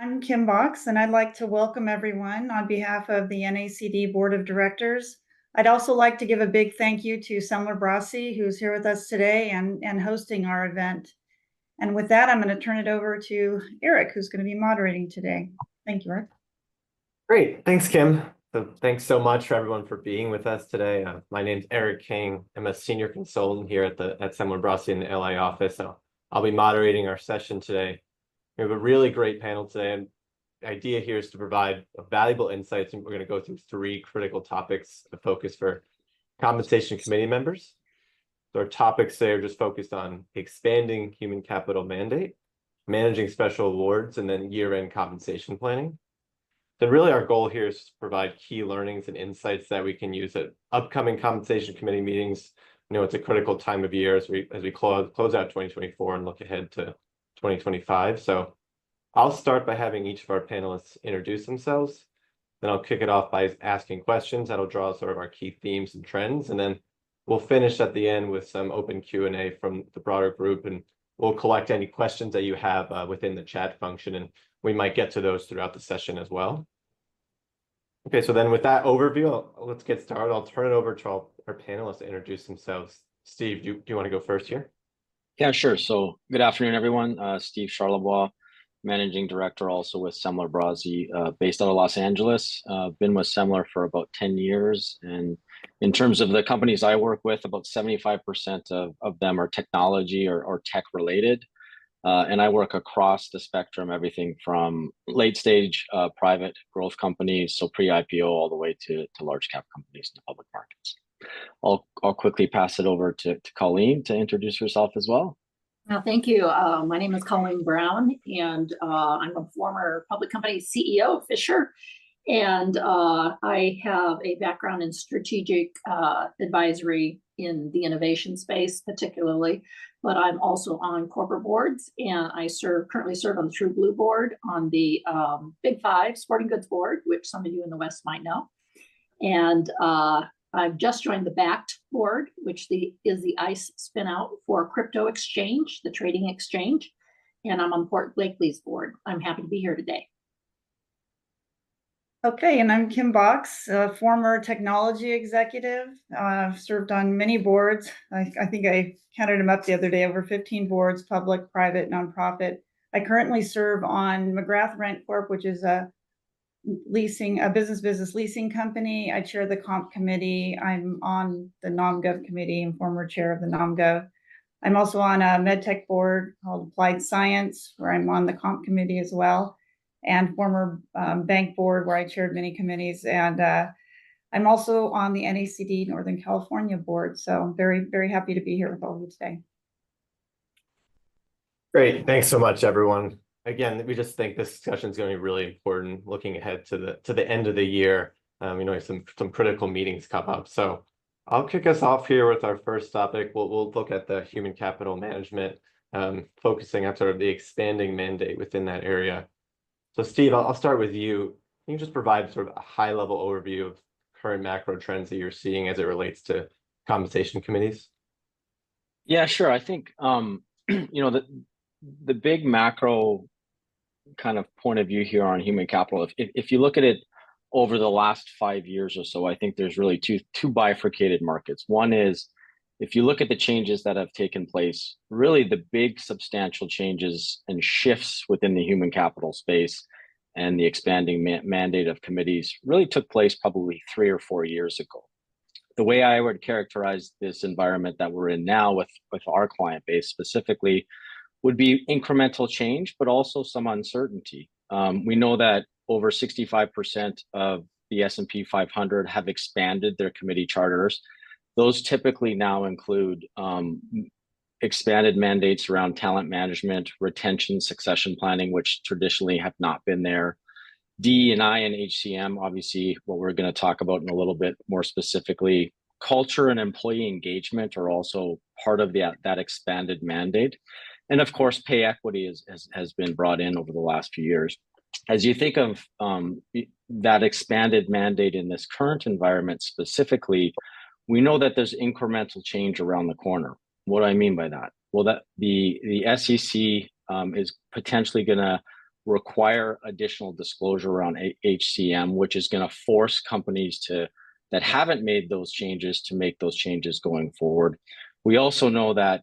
I'm Kim Box, and I'd like to welcome everyone on behalf of the NACD Board of Directors. I'd also like to give a big thank you to Charlebois, who's here with us today and hosting our event. And with that, I'm going to turn it over to Eric, who's going to be moderating today. Thank you, Eric. Great. Thanks, Kim. So thanks so much for everyone for being with us today. My name's Eric King. I'm a senior consultant here at Charlebois in the LA office. So I'll be moderating our session today. We have a really great panel today, and the idea here is to provide valuable insights, and we're going to go through three critical topics of focus for compensation committee members. So our topics today are just focused on expanding human capital mandate, managing special awards, and then year-end compensation planning. Then really our goal here is to provide key learnings and insights that we can use at upcoming compensation committee meetings. You know, it's a critical time of year as we close out 2024 and look ahead to 2025. So I'll start by having each of our panelists introduce themselves. Then I'll kick it off by asking questions that'll draw sort of our key themes and trends. And then we'll finish at the end with some open Q&A from the broader group, and we'll collect any questions that you have within the chat function, and we might get to those throughout the session as well. Okay, so then with that overview, let's get started. I'll turn it over to our panelists to introduce themselves. Steve, do you want to go first here? Yeah, sure. So good afternoon, everyone. Steve Charlebois, Managing Director also with Charlebois, based out of Los Angeles. Been with Semler for about 10 years. And in terms of the companies I work with, about 75% of them are technology or tech related. And I work across the spectrum, everything from late stage private growth companies, so pre-IPO, all the way to large cap companies in the public markets. I'll quickly pass it over to Colleen to introduce herself as well. Thank you. My name is Colleen Brown, and I'm a former public company CEO of Fisher. And I have a background in strategic advisory in the innovation space, particularly, but I'm also on corporate boards, and I currently serve on the True Blue board, on the Big Five Sporting Goods board, which some of you in the West might know. And I've just joined the BACT board, which is the ICE spinout for crypto exchange, the trading exchange. And I'm on Port Blakely's board. I'm happy to be here today. Okay, and I'm Kim Box, a former technology executive. I've served on many boards. I think I counted them up the other day, over 15 boards, public, private, nonprofit. I currently serve on McGrath Rent Corp, which is a business leasing company. I chair the comp committee. I'm on the NomGov committee and former chair of the NomGov. I'm also on a medtech board called Applied Science, where I'm on the comp committee as well, and former bank board where I chaired many committees. And I'm also on the NACD Northern California board. So I'm very, very happy to be here with all of you today. Great. Thanks so much, everyone. Again, we just think this discussion is going to be really important looking ahead to the end of the year. You know, some critical meetings come up. So I'll kick us off here with our first topic. We'll look at the human capital management, focusing on sort of the expanding mandate within that area. So Steve, I'll start with you. Can you just provide sort of a high-level overview of current macro trends that you're seeing as it relates to compensation committees? Yeah, sure. I think you know, the big macro kind of point of view here on human capital, if you look at it over the last 5 years or so, I think there's really two bifurcated markets. One is, if you look at the changes that have taken place, really the big substantial changes and shifts within the human capital space and the expanding mandate of committees really took place probably 3 or 4 years ago. The way I would characterize this environment that we're in now with our client base specifically would be incremental change, but also some uncertainty. We know that over 65% of the S&P 500 have expanded their committee charters. Those typically now include expanded mandates around talent management, retention, succession planning, which traditionally have not been there. DE&I and HCM, obviously, what we're going to talk about in a little bit more specifically. Culture and employee engagement are also part of that expanded mandate. And of course, pay equity has been brought in over the last few years. As you think of that expanded mandate in this current environment specifically, we know that there's incremental change around the corner. What do I mean by that? Well, that the SEC is potentially going to require additional disclosure around HCM, which is going to force companies that haven't made those changes to make those changes going forward. We also know that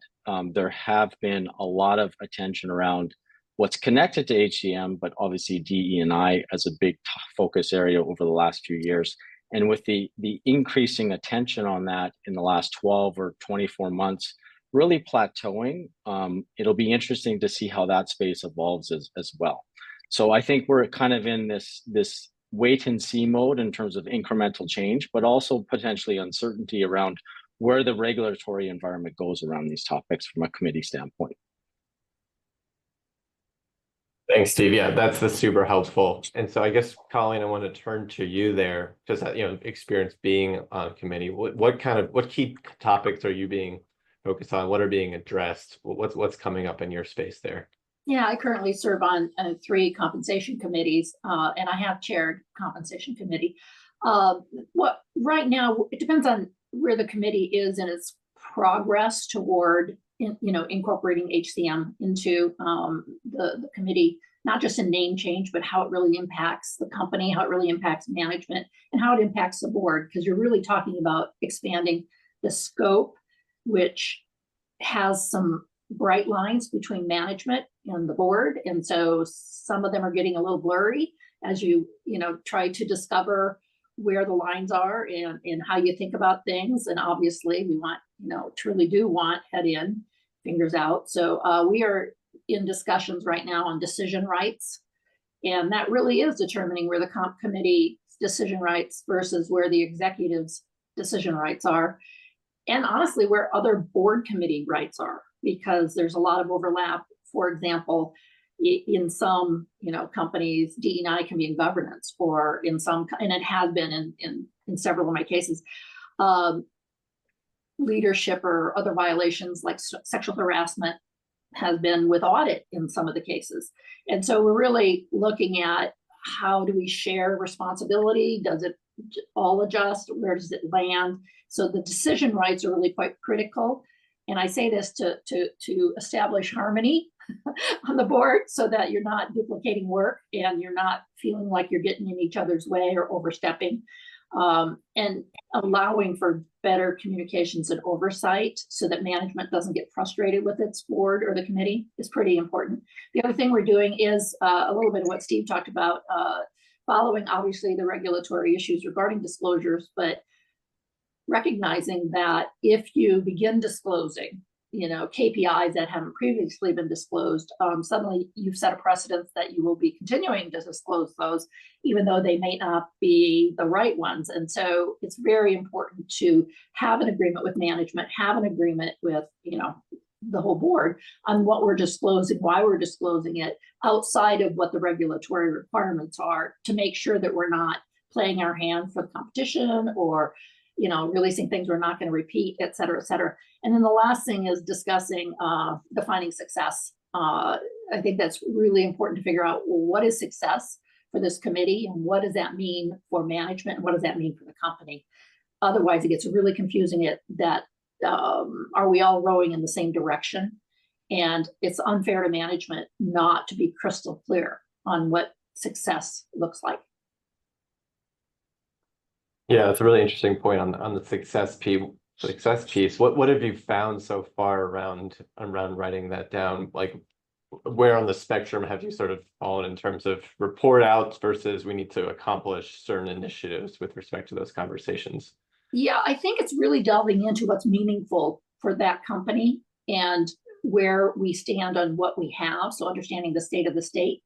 there have been a lot of attention around what's connected to HCM, but obviously DE&I as a big focus area over the last few years. And with the increasing attention on that in the last 12 or 24 months, really plateauing, it'll be interesting to see how that space evolves as well. So I think we're kind of in this wait and see mode in terms of incremental change, but also potentially uncertainty around where the regulatory environment goes around these topics from a committee standpoint. Thanks, Steve. Yeah, that's super helpful. And so I guess, Colleen, I want to turn to you there, just experience being on committee. What key topics are you being focused on? What are being addressed? What's coming up in your space there? Yeah, I currently serve on 3 compensation committees, and I have chaired compensation committee. Right now, it depends on where the committee is in its progress toward incorporating HCM into the committee, not just in name change, but how it really impacts the company, how it really impacts management, and how it impacts the board, because you're really talking about expanding the scope, which has some bright lines between management and the board. And so some of them are getting a little blurry as you try to discover where the lines are and how you think about things. And obviously we want, truly do want head in, fingers out. So we are in discussions right now on decision rights. And that really is determining where the comp committee decision rights versus where the executive's decision rights are. And honestly, where other board committee rights are, because there's a lot of overlap. For example, in some companies, DE&I can be in governance, or in some, and it has been in several of my cases, leadership or other violations like sexual harassment has been with audit in some of the cases. And so we're really looking at how do we share responsibility? Does it all adjust? Where does it land? So the decision rights are really quite critical. And I say this to establish harmony on the board so that you're not duplicating work and you're not feeling like you're getting in each other's way or overstepping, and allowing for better communications and oversight so that management doesn't get frustrated with its board or the committee is pretty important. The other thing we're doing is a little bit of what Steve talked about, following obviously the regulatory issues regarding disclosures, but recognizing that if you begin disclosing, KPIs that haven't previously been disclosed, suddenly you've set a precedent that you will be continuing to disclose those, even though they may not be the right ones. And so it's very important to have an agreement with management, have an agreement with, the whole board on what we're disclosing, why we're disclosing it outside of what the regulatory requirements are, to make sure that we're not playing our hand for the competition or releasing things we're not going to repeat, et cetera, et cetera. And then the last thing is discussing defining success. I think that's really important to figure out, well, what is success for this committee and what does that mean for management and what does that mean for the company? Otherwise, it gets really confusing that are we all rowing in the same direction? And it's unfair to management not to be crystal clear on what success looks like. Yeah, that's a really interesting point on the success piece. What have you found so far around writing that down? Like, where on the spectrum have you sort of fallen in terms of report outs versus we need to accomplish certain initiatives with respect to those conversations? Yeah, I think it's really delving into what's meaningful for that company and where we stand on what we have. So understanding the state of the state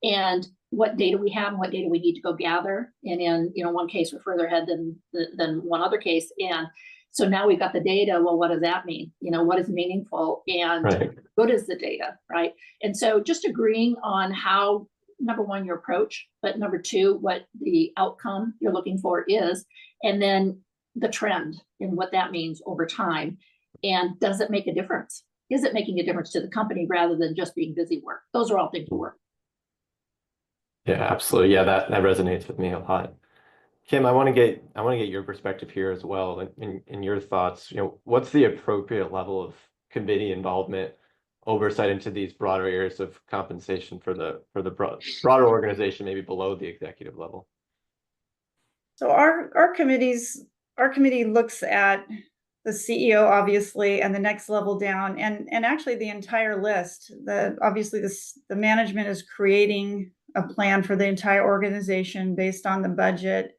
and what data we have and what data we need to go gather. And in one case, we're further ahead than one other case. And so now we've got the data. Well, what does that mean? What is meaningful and Right. What is the data, right? And so just agreeing on how, number one, your approach, but number two, what the outcome you're looking for is, and then the trend and what that means over time. And does it make a difference? Is it making a difference to the company rather than just being busy work? Those are all things to work. Yeah, absolutely. Yeah, that resonates with me a lot. Kim, I want to get your perspective here as well, and your thoughts. What's the appropriate level of committee involvement oversight into these broader areas of compensation for the broader organization, maybe below the executive level? So our committee looks at the CEO, obviously, and the next level down, and actually the entire list. Obviously the management is creating a plan for the entire organization based on the budget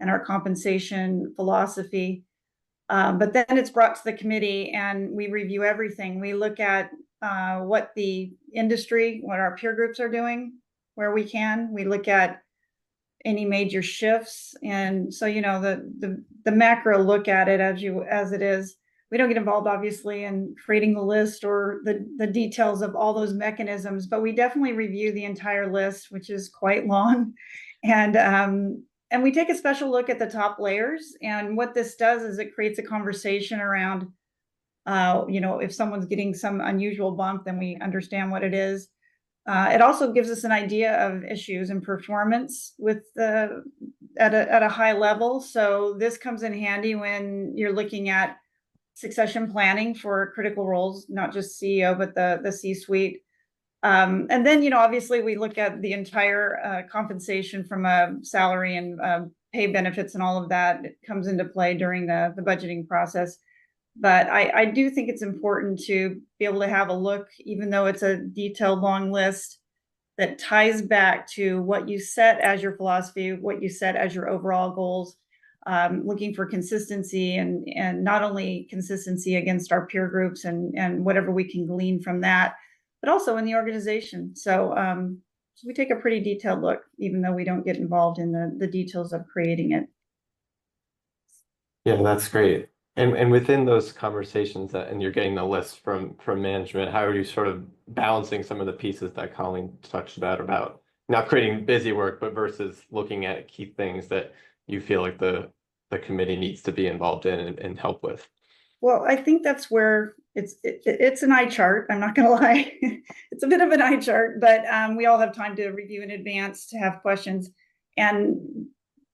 and our compensation philosophy. But then it's brought to the committee and we review everything. We look at what the industry, what our peer groups are doing, where we can. We look at any major shifts. And so, the macro look at it as it is. We don't get involved, obviously, in creating the list or the details of all those mechanisms, but we definitely review the entire list, which is quite long. And we take a special look at the top layers. And what this does is it creates a conversation around, if someone's getting some unusual bump, then we understand what it is. It also gives us an idea of issues and performance at a high level. So this comes in handy when you're looking at succession planning for critical roles, not just CEO, but the C-suite. And then, obviously we look at the entire compensation from a salary and pay benefits and all of that. It comes into play during the budgeting process. But I do think it's important to be able to have a look, even though it's a detailed long list, that ties back to what you set as your philosophy, what you set as your overall goals, looking for consistency and not only consistency against our peer groups and whatever we can glean from that, but also in the organization. So we take a pretty detailed look, even though we don't get involved in the details of creating it. Yeah, that's great. And within those conversations and you're getting the list from management, how are you sort of balancing some of the pieces that Colleen touched about not creating busy work, but versus looking at key things that you feel like the committee needs to be involved in and help with? Well, I think that's where it's an eye chart. I'm not going to lie. It's a bit of an eye chart, but we all have time to review in advance, to have questions. And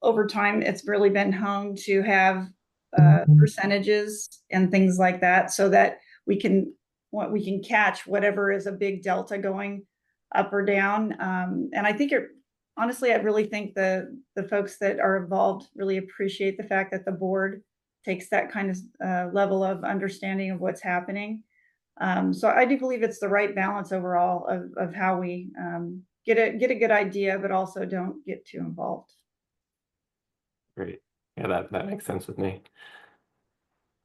over time, it's really been honed to have percentages and things like that, so that we can catch whatever is a big delta going up or down. And I think honestly, I really think the folks that are involved really appreciate the fact that the board takes that kind of level of understanding of what's happening. So I do believe it's the right balance overall of how we get a good idea, but also don't get too involved. Great. Yeah, that makes sense with me.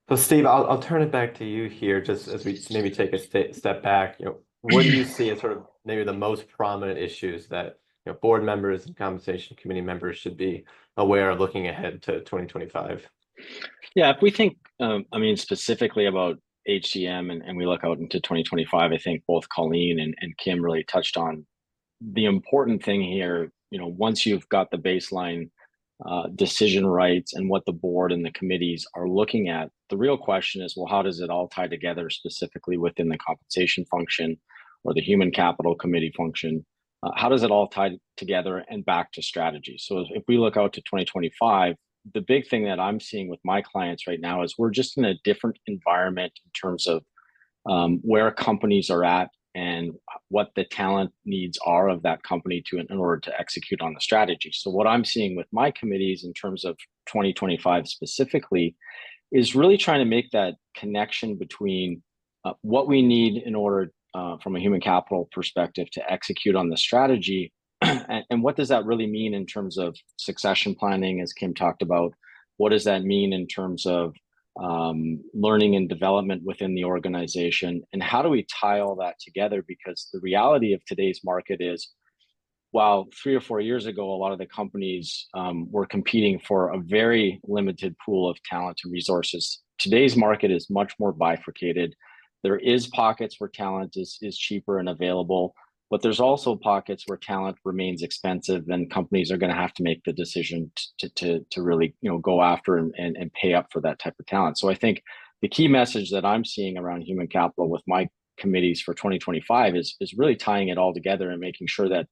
So Steve, I'll turn it back to you here, just as we maybe take a step back. What do you see as sort of maybe the most prominent issues that board members and compensation committee members should be aware of looking ahead to 2025? Yeah, if we think, specifically about HCM and we look out into 2025, I think both Colleen and Kim really touched on the important thing here. Once you've got the baseline decision rights and what the board and the committees are looking at, the real question is, well, how does it all tie together specifically within the compensation function or the human capital committee function? How does it all tie together and back to strategy? So if we look out to 2025, the big thing that I'm seeing with my clients right now is we're just in a different environment in terms of where companies are at and what the talent needs are of that company in order to execute on the strategy. So what I'm seeing with my committees in terms of 2025 specifically is really trying to make that connection between what we need in order from a human capital perspective to execute on the strategy. And what does that really mean in terms of succession planning, as Kim talked about? What does that mean in terms of learning and development within the organization? And how do we tie all that together? Because the reality of today's market is, while 3 or 4 years ago, a lot of the companies were competing for a very limited pool of talent and resources, today's market is much more bifurcated. There is pockets where talent is cheaper and available, but there's also pockets where talent remains expensive, and companies are going to have to make the decision to really go after and pay up for that type of talent. So I think the key message that I'm seeing around human capital with my committees for 2025 is really tying it all together and making sure that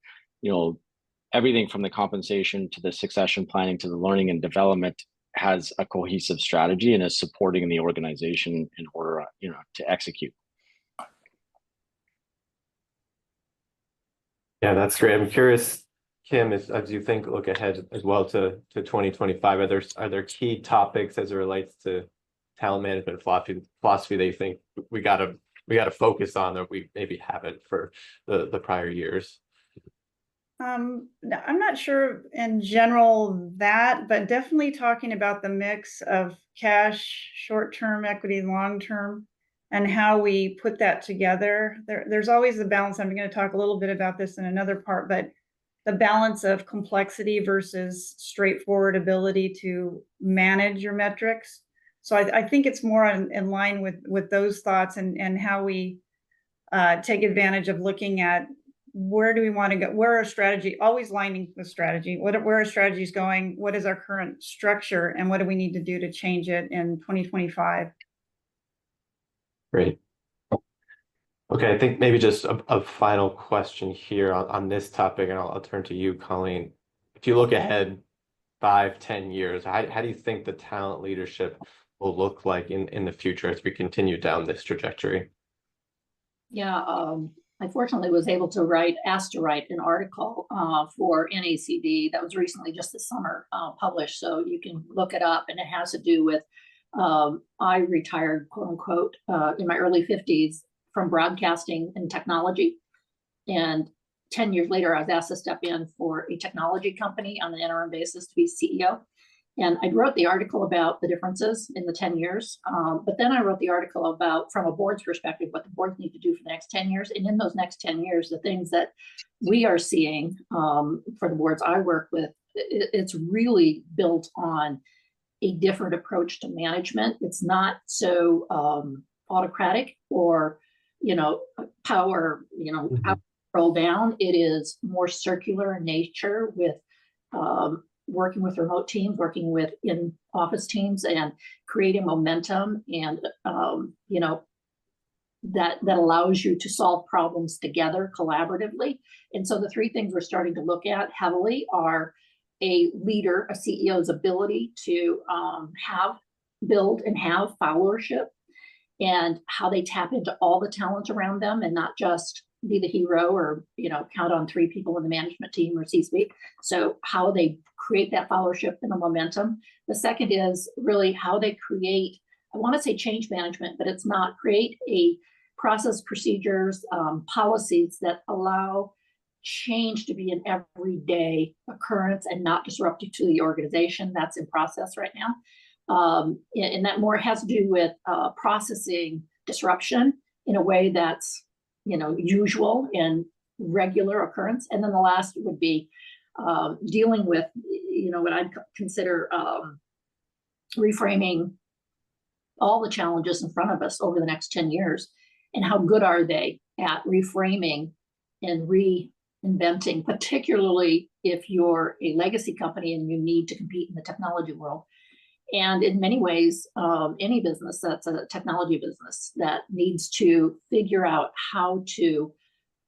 everything from the compensation to the succession planning to the learning and development has a cohesive strategy and is supporting the organization in order to execute. Yeah, that's great. I'm curious, Kim, as you look ahead as well to 2025, are there key topics as it relates to talent management philosophy that you think we gotta focus on that we maybe haven't for the prior years? I'm not sure in general that, but definitely talking about the mix of cash, short-term equity, long-term, and how we put that together. There's always a balance. I'm going to talk a little bit about this in another part, but the balance of complexity versus straightforward ability to manage your metrics. So I think it's more in line with those thoughts and how we take advantage of looking at where do we want to go, where our strategy, always lining with strategy, where our strategy is going, what is our current structure, and what do we need to do to change it in 2025. Great. Okay, I think maybe just a final question here on this topic, and I'll turn to you, Colleen. If you look ahead 5-10 years, how do you think the talent leadership will look like in the future as we continue down this trajectory? Yeah, I fortunately was able to asked to write an article for NACD that was recently just this summer published. So you can look it up, and it has to do with I retired, quote unquote, in my early 50s from broadcasting and technology. And 10 years later, I was asked to step in for a technology company on an interim basis to be CEO. And I wrote the article about the differences in the 10 years. But then I wrote the article about, from a board's perspective, what the boards need to do for the next 10 years. And in those next 10 years, the things that we are seeing for the boards I work with, it's really built on a different approach to management. It's not so autocratic or, power, power roll down. It is more circular in nature with working with remote teams, working with in-office teams, and creating momentum, and that allows you to solve problems together collaboratively. And so the three things we're starting to look at heavily are a leader, a CEO's ability to build and have followership, and how they tap into all the talent around them and not just be the hero or count on 3 people in the management team or C-suite. So how they create that followership and the momentum. The second is really how they create, I want to say change management, but it's not, create a process, procedures, policies that allow change to be an everyday occurrence and not disruptive to the organization. That's in process right now. And that more has to do with processing disruption in a way that's usual and regular occurrence. And then the last would be dealing with what I'd consider reframing all the challenges in front of us over the next 10 years, and how good are they at reframing and reinventing, particularly if you're a legacy company and you need to compete in the technology world. And in many ways, any business that's a technology business that needs to figure out how to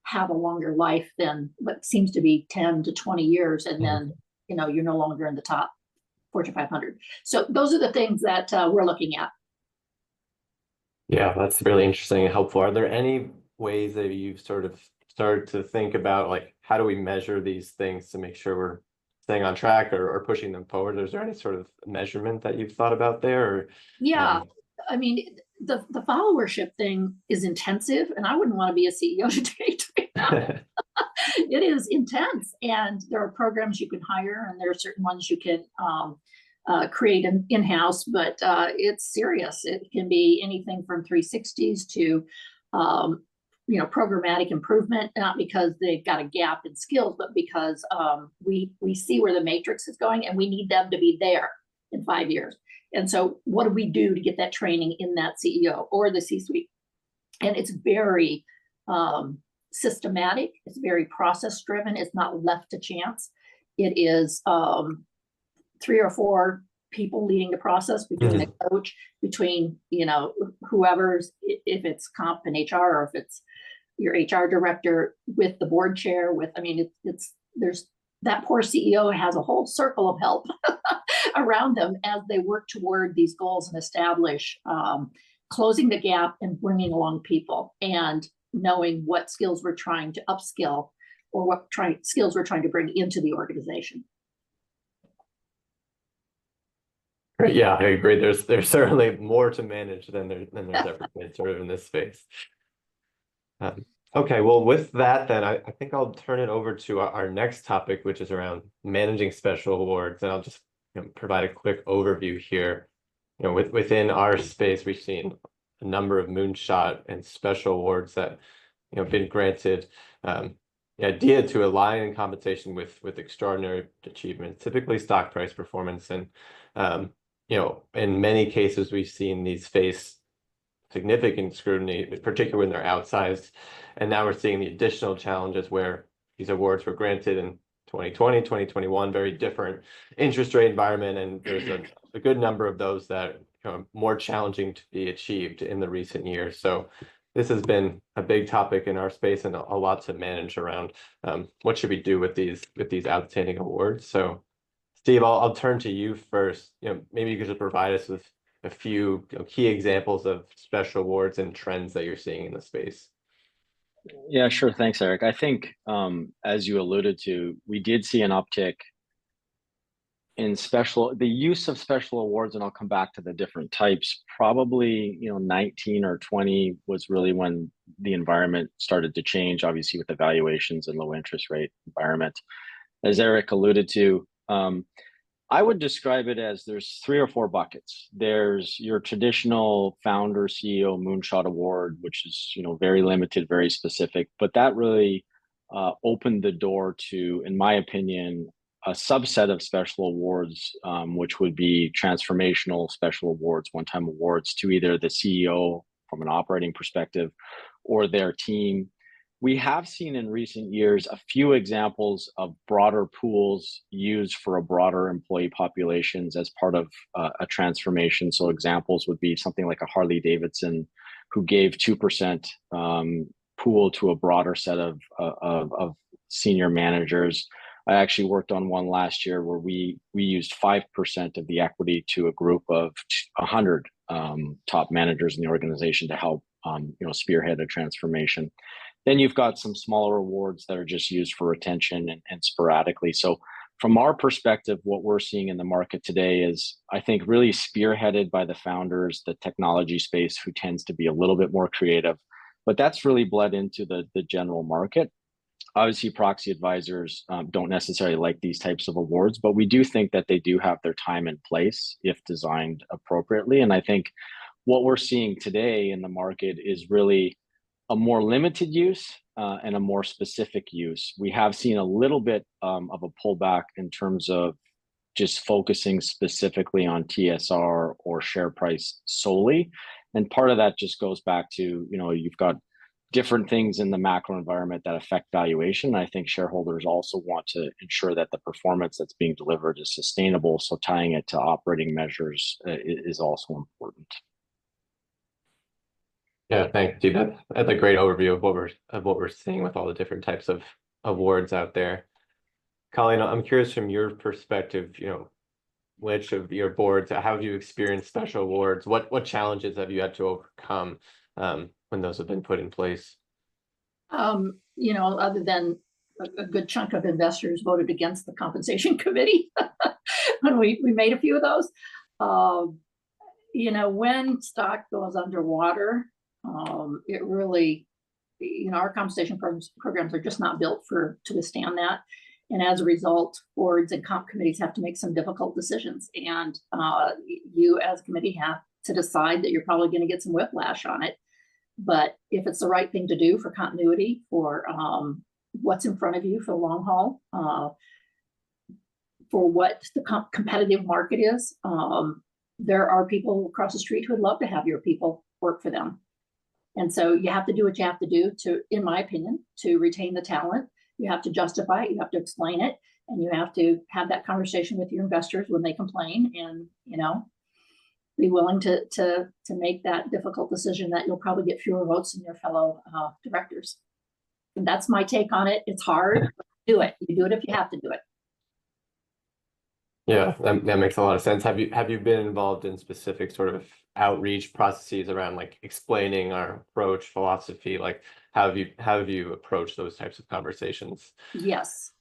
have a longer life than what seems to be 10 to 20 years, and then you're no longer in the top Fortune 500. So those are the things that we're looking at. Yeah, that's really interesting and helpful. Are there any ways that you've sort of started to think about, like, how do we measure these things to make sure we're staying on track or pushing them forward? Is there any sort of measurement that you've thought about there? Or, yeah, I mean, the followership thing is intensive, and I wouldn't want to be a CEO today. It is intense, and there are programs you can hire, and there are certain ones you can create in-house, but it's serious. It can be anything from 360s to programmatic improvement, not because they've got a gap in skills, but because we see where the matrix is going, and we need them to be there in 5 years. And so what do we do to get that training in that CEO or the C-suite? And it's very systematic. It's very process driven. It's not left to chance. It is 3 or 4 people leading the process, between the coach, between whoever's, if it's comp and HR, or if it's your HR director, with the board chair, there's that poor CEO has a whole circle of help around them as they work toward these goals and establish closing the gap and bringing along people, and knowing what skills we're trying to upskill or what skills we're trying to bring into the organization. Great. Yeah, I agree. There's certainly more to manage than there's ever been sort of in this space. Okay, well, with that, then I think I'll turn it over to our next topic, which is around managing special awards, and I'll just provide a quick overview here. Within our space, we've seen a number of moonshot and special awards that been granted. The idea to align in compensation with extraordinary achievements, typically stock price performance, and in many cases we've seen these face significant scrutiny, particularly when they're outsized. And now we're seeing the additional challenges where these awards were granted in 2020, 2021, very different interest rate environment, and there's a good number of those that are more challenging to be achieved in the recent years. So this has been a big topic in our space and a lot to manage around what should we do with these outstanding awards. So Steve, I'll turn to you first. Maybe you could just provide us with a few key examples of special awards and trends that you're seeing in the space. Yeah, sure. Thanks, Eric. I think, as you alluded to, we did see an uptick in the use of special awards, and I'll come back to the different types. Probably, 19 or 20 was really when the environment started to change, obviously with the valuations and low interest rate environment. As Eric alluded to, I would describe it as there's 3 or 4 buckets. There's your traditional founder CEO moonshot award, which is very limited, very specific, but that really opened the door to, in my opinion, a subset of special awards, which would be transformational special awards, one-time awards to either the CEO from an operating perspective or their team. We have seen in recent years a few examples of broader pools used for a broader employee populations as part of a transformation. So examples would be something like a Harley Davidson, who gave 2% pool to a broader set of senior managers. I actually worked on one last year where we used 5% of the equity to a group of 100 top managers in the organization to help spearhead a transformation. Then you've got some smaller awards that are just used for retention and sporadically. So from our perspective, what we're seeing in the market today is, I think, really spearheaded by the founders, the technology space, who tends to be a little bit more creative, but that's really bled into the general market. Obviously, proxy advisors don't necessarily like these types of awards, but we do think that they do have their time and place if designed appropriately. And I think what we're seeing today in the market is really a more limited use and a more specific use. We have seen a little bit of a pullback in terms of just focusing specifically on TSR or share price solely. And part of that just goes back to, you've got different things in the macro environment that affect valuation. I think shareholders also want to ensure that the performance that's being delivered is sustainable. So tying it to operating measures is also important. Yeah, thanks, Steve. That's a great overview of what we're seeing with all the different types of awards out there. Colleen, I'm curious from your perspective, which of your boards, how have you experienced special awards? What challenges have you had to overcome when those have been put in place? Other than a good chunk of investors voted against the compensation committee when we made a few of those. When stock goes underwater, it really, our compensation programs are just not built to withstand that. And as a result, boards and comp committees have to make some difficult decisions. And you as a committee have to decide that you're probably going to get some whiplash on it. But if it's the right thing to do for continuity, for what's in front of you for the long haul, for what the competitive market is, there are people across the street who would love to have your people work for them. And so you have to do what you have to do to, in my opinion, to retain the talent. You have to justify it, you have to explain it, and you have to have that conversation with your investors when they complain, and be willing to make that difficult decision that you'll probably get fewer votes than your fellow directors. And that's my take on it. It's hard, but do it. You do it if you have to do it. Yeah, that makes a lot of sense. Have you been involved in specific sort of outreach processes around like explaining our approach, philosophy? Like how have you approached those types of conversations? Yes,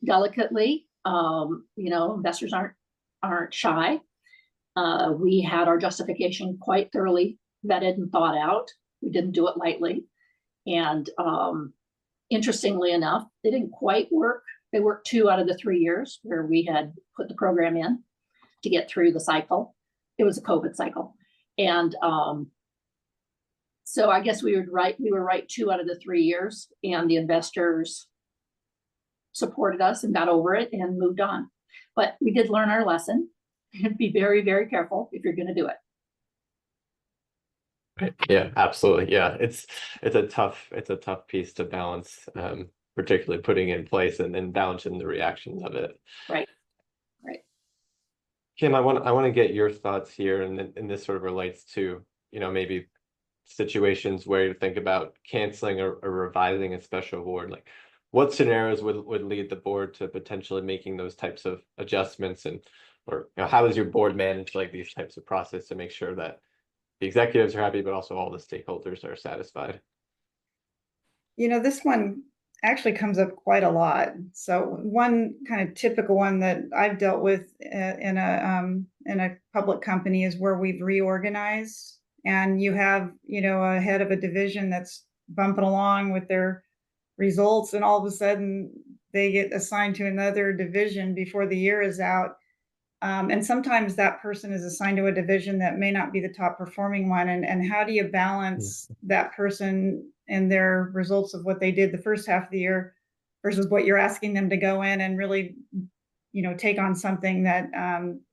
delicately. Investors aren't shy. We had our justification quite thoroughly vetted and thought out. We didn't do it lightly. And interestingly enough, they didn't quite work. They worked 2 out of the 3 years where we had put the program in to get through the cycle. It was a COVID cycle. And so I guess we were right 2 out of the 3 years, and the investors supported us and got over it and moved on. But we did learn our lesson. Be very, very careful if you're going to do it. Right. Yeah, absolutely. Yeah, it's a tough piece to balance, particularly putting in place and then balancing the reactions of it. Right. Right. Kim, I want to get your thoughts here, and this sort of relates to, maybe situations where you think about canceling or revising a special board. Like, what scenarios would lead the board to potentially making those types of adjustments, or how does your board manage like these types of process to make sure that the executives are happy, but also all the stakeholders are satisfied? This one actually comes up quite a lot. So one kind of typical one that I've dealt with in a public company is where we've reorganized, and you have, a head of a division that's bumping along with their results, and all of a sudden they get assigned to another division before the year is out. And sometimes that person is assigned to a division that may not be the top performing one. And how do you balance that person and their results of what they did the first half of the year versus what you're asking them to go in and really, take on something that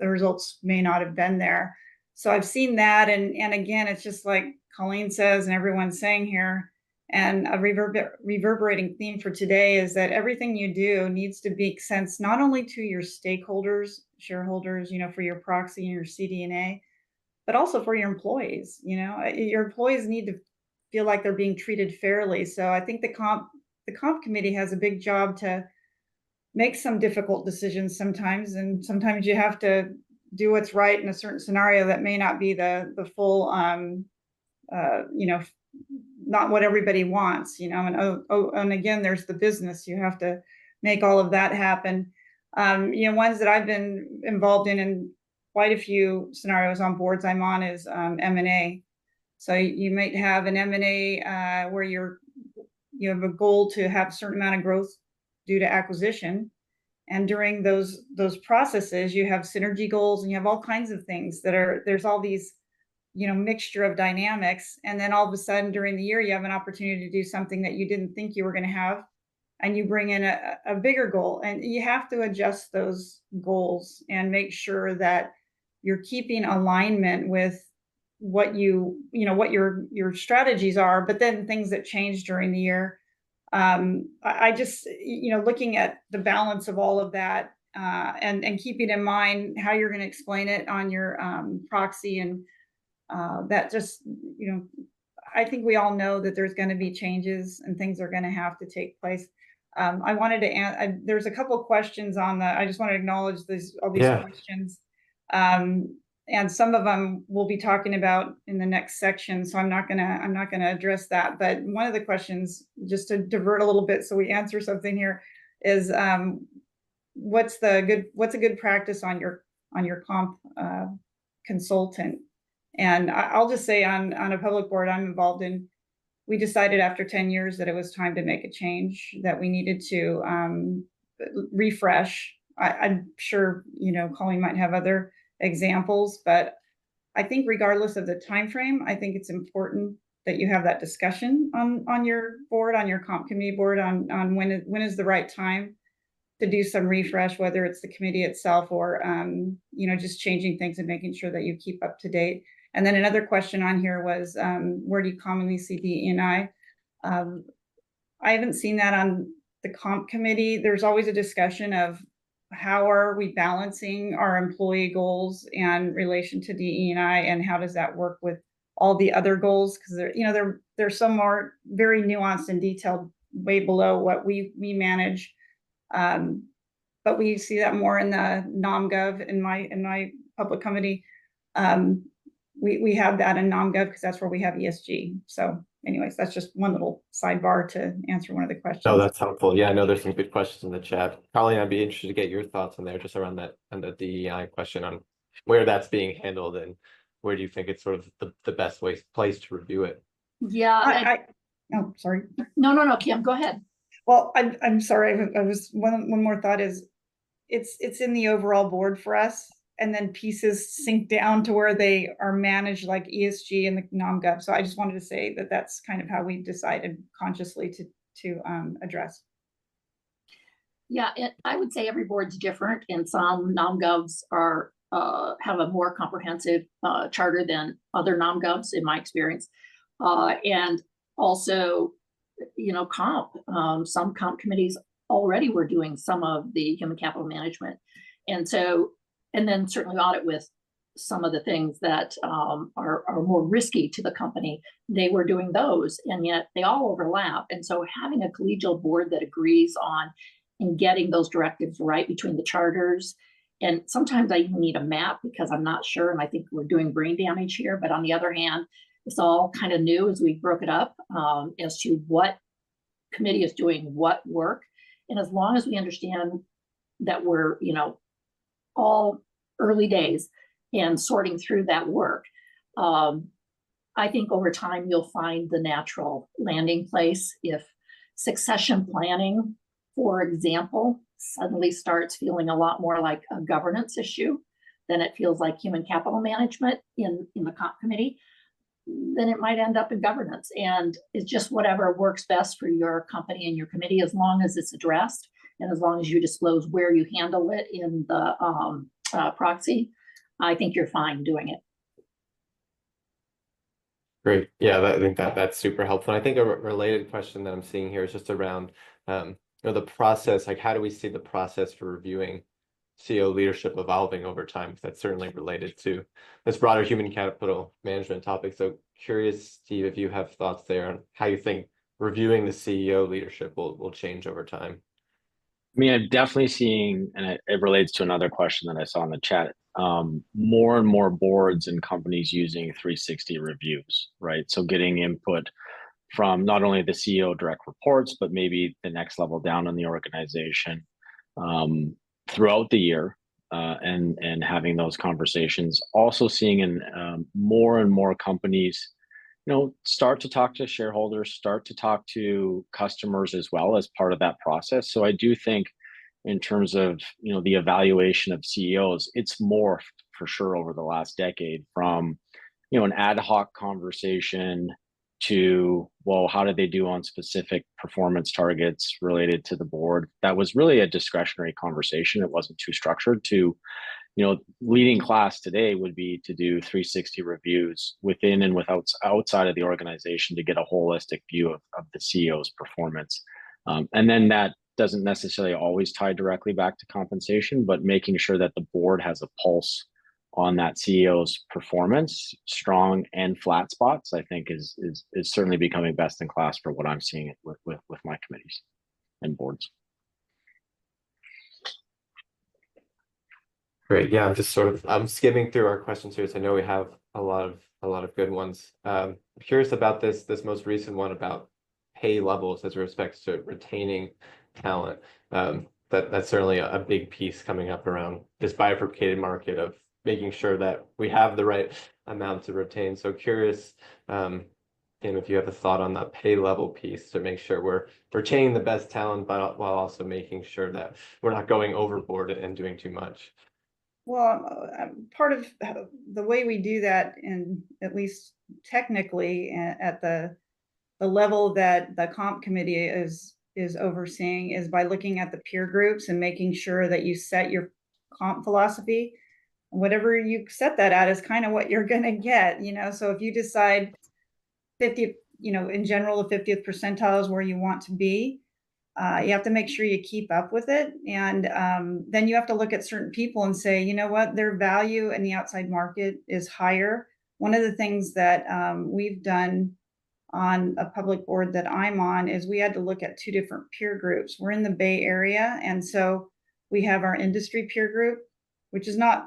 the results may not have been there. So I've seen that. And again, it's just like Colleen says, and everyone's saying here, and a reverberating theme for today is that everything you do needs to make sense not only to your stakeholders, shareholders, for your proxy and your CD&A, but also for your employees. Your employees need to feel like they're being treated fairly. So I think the comp committee has a big job to make some difficult decisions sometimes, and sometimes you have to do what's right in a certain scenario that may not be the full not what everybody wants, and again, there's the business. You have to make all of that happen. Ones that I've been involved in quite a few scenarios on boards I'm on is M&A. So you might have an M&A where you have a goal to have a certain amount of growth due to acquisition. And during those processes, you have synergy goals and you have all kinds of things there's all these mixture of dynamics. And then all of a sudden during the year, you have an opportunity to do something that you didn't think you were going to have. And you bring in a bigger goal, and you have to adjust those goals and make sure that you're keeping alignment with what what your strategies are, but then things that change during the year. I just, looking at the balance of all of that, and keeping in mind how you're going to explain it on your proxy, and that just, I think we all know that there's going to be changes and things are going to have to take place. I wanted to there's a couple of questions I just want to acknowledge all these questions. And some of them we'll be talking about in the next section, so I'm not gonna address that. But one of the questions, just to divert a little bit so we answer something here, is what's a good practice on your comp consultant? And I'll just say on a public board I'm involved in, we decided after 10 years that it was time to make a change, that we needed to refresh. I'm sure, Colleen might have other examples, but I think regardless of the time frame, I think it's important that you have that discussion on your board, on your comp committee board, on when is the right time to do some refresh, whether it's the committee itself or just changing things and making sure that you keep up to date. And then another question on here was, where do you commonly see DE&I? I haven't seen that on the comp committee. There's always a discussion of how are we balancing our employee goals and relation to DE&I, and how does that work with all the other goals? Because there's some more very nuanced and detailed way below what we manage. but we see that more in the NomGov in my public committee. We have that in NomGov because that's where we have ESG. So anyways, that's just one little sidebar to answer one of the questions. No, that's helpful. Yeah, I know there's some good questions in the chat. Colleen, I'd be interested to get your thoughts on there, just around that and the DEI question on where that's being handled and where do you think it's sort of the best place to review it? Yeah. Oh, sorry. No, Kim, go ahead. Well, I'm sorry. I was one more thought is it's in the overall board for us, and then pieces sink down to where they are managed like ESG and the NomGov. So I just wanted to say that that's kind of how we decided consciously to address. Yeah, I would say every board's different, and some NomGovs are have a more comprehensive charter than other NomGovs, in my experience. And also, you know, some comp committees already were doing some of the human capital management. And so, and then certainly audit with some of the things that are more risky to the company. They were doing those, and yet they all overlap. And so having a collegial board that agrees on and getting those directives right between the charters. And sometimes I even need a map because I'm not sure, and I think we're doing brain damage here. But on the other hand, it's all kind of new as we broke it up as to what committee is doing what work. And as long as we understand that we're, you know, all early days and sorting through that work, I think over time you'll find the natural landing place. If succession planning, for example, suddenly starts feeling a lot more like a governance issue than it feels like human capital management in the comp committee, then it might end up in governance. And it's just whatever works best for your company and your committee, as long as it's addressed and as long as you disclose where you handle it in the proxy, I think you're fine doing it. Great. Yeah, I think that's super helpful. And I think a related question that I'm seeing here is just around you know, the process, like how do we see the process for reviewing CEO leadership evolving over time? Because that's certainly related to this broader human capital management topic. So curious, Steve, if you have thoughts there on how you think reviewing the CEO leadership will change over time. I mean, I'm definitely seeing, and it relates to another question that I saw in the chat, more and more boards and companies using 360 reviews, right? So getting input from not only the CEO direct reports, but maybe the next level down in the organization throughout the year, and having those conversations. Also seeing in more and more companies, you know, start to talk to shareholders, start to talk to customers as well as part of that process. So I do think in terms of, you know, the evaluation of CEOs, it's morphed for sure over the last decade from, you know, an ad hoc conversation to, well, how did they do on specific performance targets related to the board? That was really a discretionary conversation. It wasn't too structured. To, you know, leading class today would be to do 360 reviews within and without outside of the organization to get a holistic view of the CEO's performance. And then that doesn't necessarily always tie directly back to compensation, but making sure that the board has a pulse on that CEO's performance, strong and flat spots, I think is certainly becoming best in class for what I'm seeing with my committees and boards. Great. Yeah, I'm skimming through our questions here, so I know we have a lot of good ones. I'm curious about this most recent one about pay levels as respects to retaining talent. That's certainly a big piece coming up around this bifurcated market of making sure that we have the right amount to retain. So curious, Kim, if you have a thought on that pay level piece to make sure we're retaining the best talent, but while also making sure that we're not going overboard and doing too much. Well, part of the way we do that, and at least technically at the level that the comp committee is overseeing, is by looking at the peer groups and making sure that you set your comp philosophy. Whatever you set that at is kind of what you're going to get, you know. So if you decide 50, you know, in general, the 50th percentile is where you want to be, you have to make sure you keep up with it. And then you have to look at certain people and say, you know what, their value in the outside market is higher. One of the things that we've done on a public board that I'm on is we had to look at two different peer groups. We're in the Bay Area, and so we have our industry peer group, which is not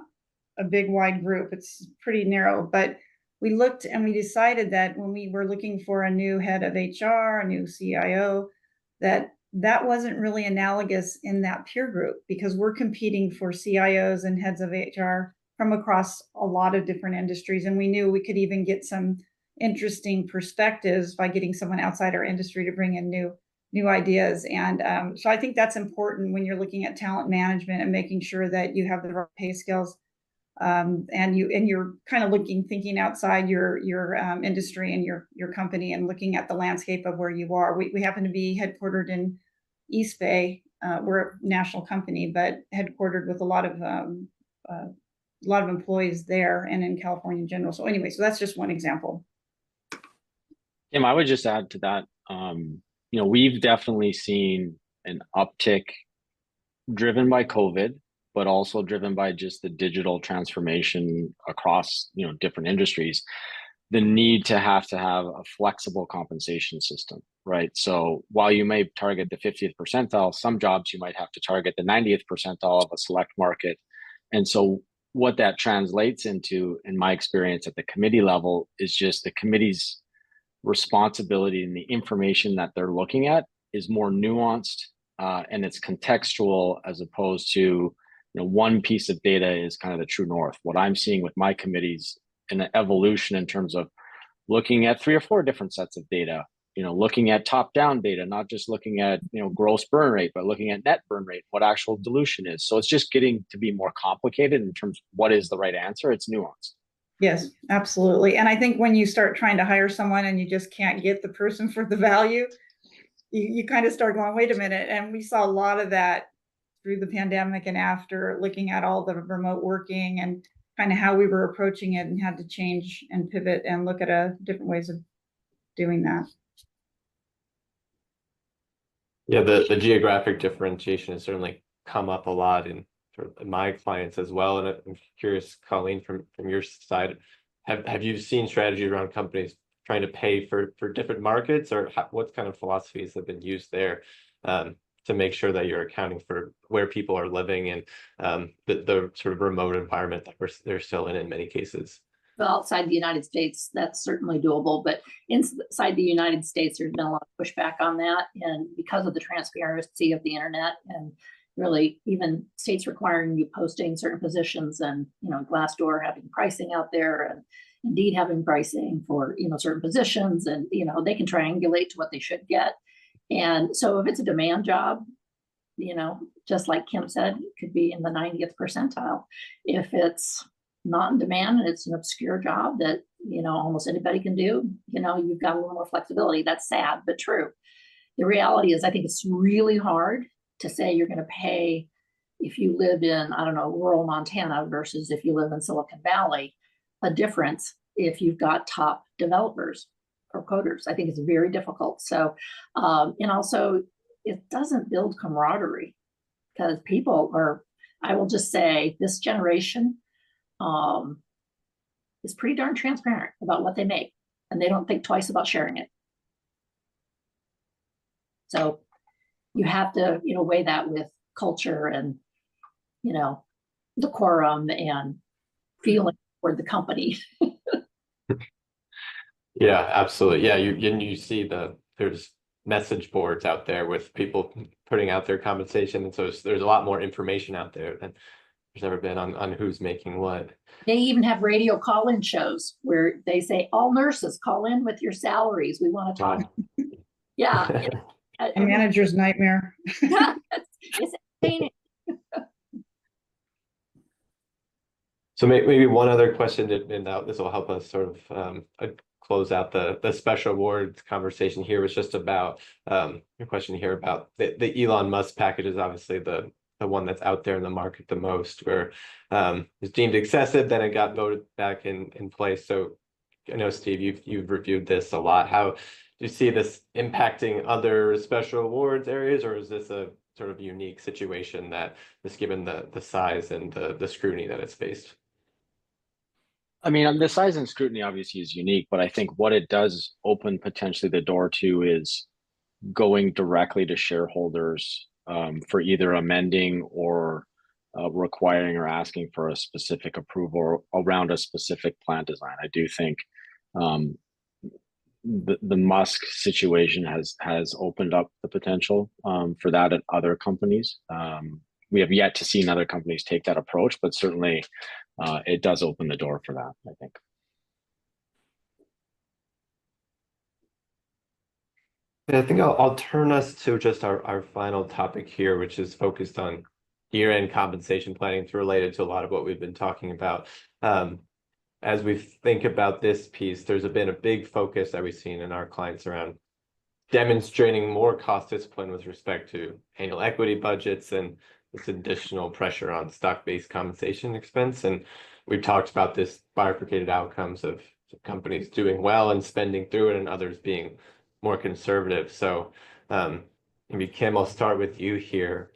a big wide group. It's pretty narrow, but we looked and we decided that when we were looking for a new head of HR, a new CIO, that wasn't really analogous in that peer group because we're competing for CIOs and heads of HR from across a lot of different industries. And we knew we could even get some interesting perspectives by getting someone outside our industry to bring in new ideas. And so I think that's important when you're looking at talent management and making sure that you have the right pay scales. And you're kind of thinking outside your industry and your company and looking at the landscape of where you are. We happen to be headquartered in East Bay. We're a national company, but headquartered with a lot of employees there and in California in general. So anyway, so that's just one example. Kim, I would just add to that. We've definitely seen an uptick driven by COVID, but also driven by just the digital transformation across, different industries, the need to have a flexible compensation system, right? So while you may target the 50th percentile, some jobs you might have to target the 90th percentile of a select market. And so what that translates into, in my experience at the committee level, is just the committee's responsibility and the information that they're looking at is more nuanced and it's contextual as opposed to one piece of data is kind of the true north. What I'm seeing with my committees an evolution in terms of looking at 3 or 4 different sets of data, looking at top-down data, not just looking at, gross burn rate, but looking at net burn rate, what actual dilution is. So it's just getting to be more complicated in terms of what is the right answer. It's nuanced. Yes, absolutely. And I think when you start trying to hire someone and you just can't get the person for the value, you kind of start going, wait a minute. And we saw a lot of that through the pandemic and after, looking at all the remote working and kind of how we were approaching it and had to change and pivot and look at different ways of doing that. Yeah, the geographic differentiation has certainly come up a lot in my clients as well. And I'm curious, Colleen, from your side, have you seen strategy around companies trying to pay for different markets, or what kind of philosophies have been used there to make sure that you're accounting for where people are living and the sort of remote environment that they're still in many cases? Well, outside the United States, that's certainly doable. But inside the United States, there's been a lot of pushback on that. And because of the transparency of the internet and really even states requiring you posting certain positions and, Glassdoor having pricing out there and Indeed having pricing for, certain positions and, they can triangulate to what they should get. And so if it's a demand job, just like Kim said, it could be in the 90th percentile. If it's not in demand and it's an obscure job that, almost anybody can do, you've got a little more flexibility. That's sad, but true. The reality is, I think it's really hard to say you're going to pay if you live in, I don't know, rural Montana versus if you live in Silicon Valley, a difference if you've got top developers or coders. I think it's very difficult. So, and also it doesn't build camaraderie because people are, I will just say this generation is pretty darn transparent about what they make and they don't think twice about sharing it. So you have to, weigh that with culture and, decorum and feeling for the company. Yeah, absolutely. Yeah, you see there's message boards out there with people putting out their compensation, and so there's a lot more information out there than there's ever been on who's making what. They even have radio call-in shows where they say, all nurses call in with your salaries. We want to talk. Wow. Yeah. A manager's nightmare. It's entertaining. So maybe one other question, and this will help us sort of close out the special awards conversation here, was just about your question here about the Elon Musk package is obviously the one that's out there in the market the most, where it's deemed excessive, then it got voted back in place. So I know, Steve, you've reviewed this a lot. How do you see this impacting other special awards areas, or is this a sort of unique situation that is given the size and the scrutiny that it's faced? I mean, the size and scrutiny obviously is unique, but I think what it does open potentially the door to is going directly to shareholders for either amending or requiring or asking for a specific approval around a specific plan design. I do think the Musk situation has opened up the potential for that at other companies. We have yet to see other companies take that approach, but certainly it does open the door for that, I think. Yeah, I think I'll turn us to just our final topic here, which is focused on year-end compensation planning. It's related to a lot of what we've been talking about. As we think about this piece, there's been a big focus that we've seen in our clients around demonstrating more cost discipline with respect to annual equity budgets and this additional pressure on stock-based compensation expense. And we've talked about this bifurcated outcomes of companies doing well and spending through it and others being more conservative. So maybe Kim, I'll start with you here.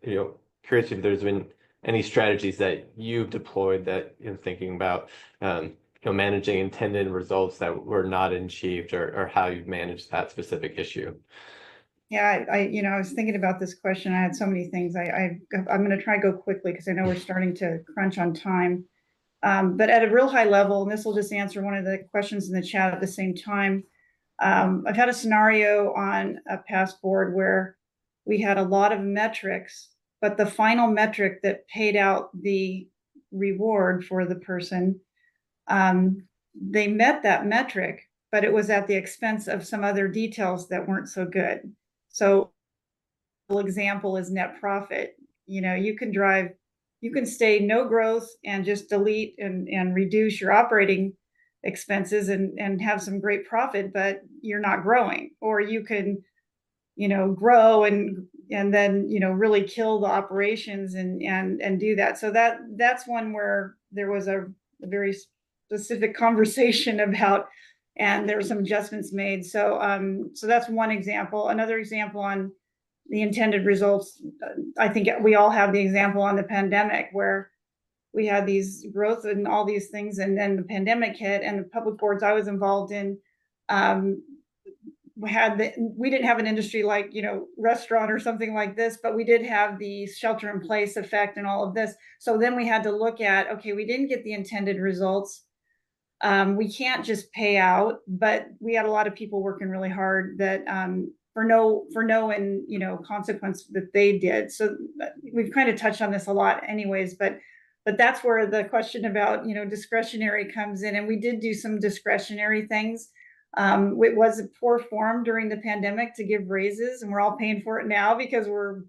Curious if there's been any strategies that you've deployed that you're thinking about managing intended results that were not achieved, or how you've managed that specific issue. Yeah, I was thinking about this question. I had so many things. I'm going to try to go quickly because I know we're starting to crunch on time. But at a real high level, and this will just answer one of the questions in the chat at the same time. I've had a scenario on a past board where we had a lot of metrics, but the final metric that paid out the reward for the person, they met that metric, but it was at the expense of some other details that weren't so good. So, example is net profit. You can stay no growth and just delete and reduce your operating expenses and have some great profit, but you're not growing. Or you can, grow and then, really kill the operations and do that. So that's one where there was a very specific conversation about, and there were some adjustments made. So that's one example. Another example on the intended results, I think we all have the example on the pandemic where we had these growth and all these things, and then the pandemic hit, and the public boards I was involved in, we didn't have an industry like, restaurant or something like this, but we did have the shelter in place effect and all of this. So then we had to look at, okay, we didn't get the intended results. We can't just pay out, but we had a lot of people working really hard that for no consequence that they did. So we've kind of touched on this a lot anyways, but that's where the question about discretionary comes in. And we did do some discretionary things. It was a poor form during the pandemic to give raises, and we're all paying for it now because we're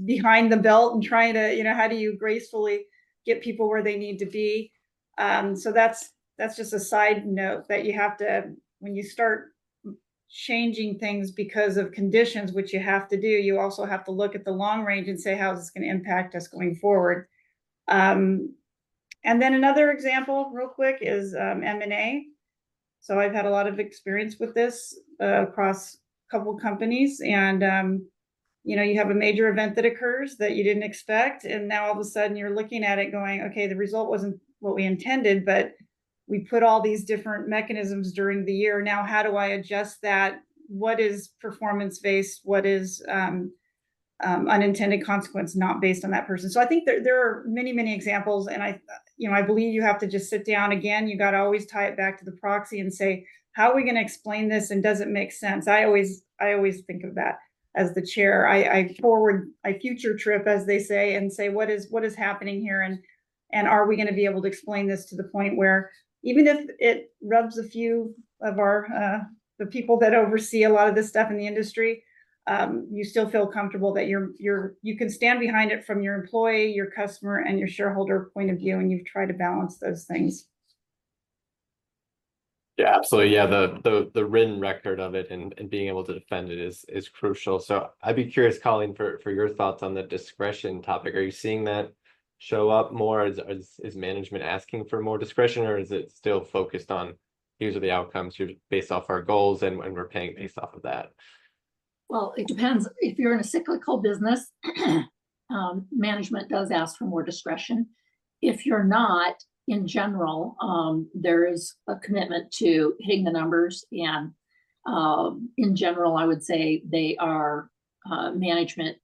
behind the belt and trying to, how do you gracefully get people where they need to be? So that's just a side note that you have to, when you start changing things because of conditions, which you have to do, you also have to look at the long range and say, how is this going to impact us going forward? And then another example real quick is M&A. So I've had a lot of experience with this across a couple companies, and you have a major event that occurs that you didn't expect, and now all of a sudden you're looking at it going, okay, the result wasn't what we intended, but we put all these different mechanisms during the year. Now, how do I adjust that? What is performance-based? What is unintended consequence not based on that person? So I think there are many, many examples, and I believe you have to just sit down again. You got to always tie it back to the proxy and say, how are we going to explain this, and does it make sense? I always think of that as the chair. I future trip, as they say, and say what is happening here, and are we going to be able to explain this to the point where even if it rubs a few of the people that oversee a lot of this stuff in the industry, you still feel comfortable that you can stand behind it from your employee, your customer, and your shareholder point of view, and you've tried to balance those things. Yeah, absolutely. Yeah, the written record of it and being able to defend it is crucial. So I'd be curious, Colleen, for your thoughts on the discretion topic. Are you seeing that show up more? Is management asking for more discretion, or is it still focused on here's are the outcomes, here's based off our goals, and we're paying based off of that? Well, it depends. If you're in a cyclical business, management does ask for more discretion. If you're not, in general, there is a commitment to hitting the numbers, and in general, I would say they are management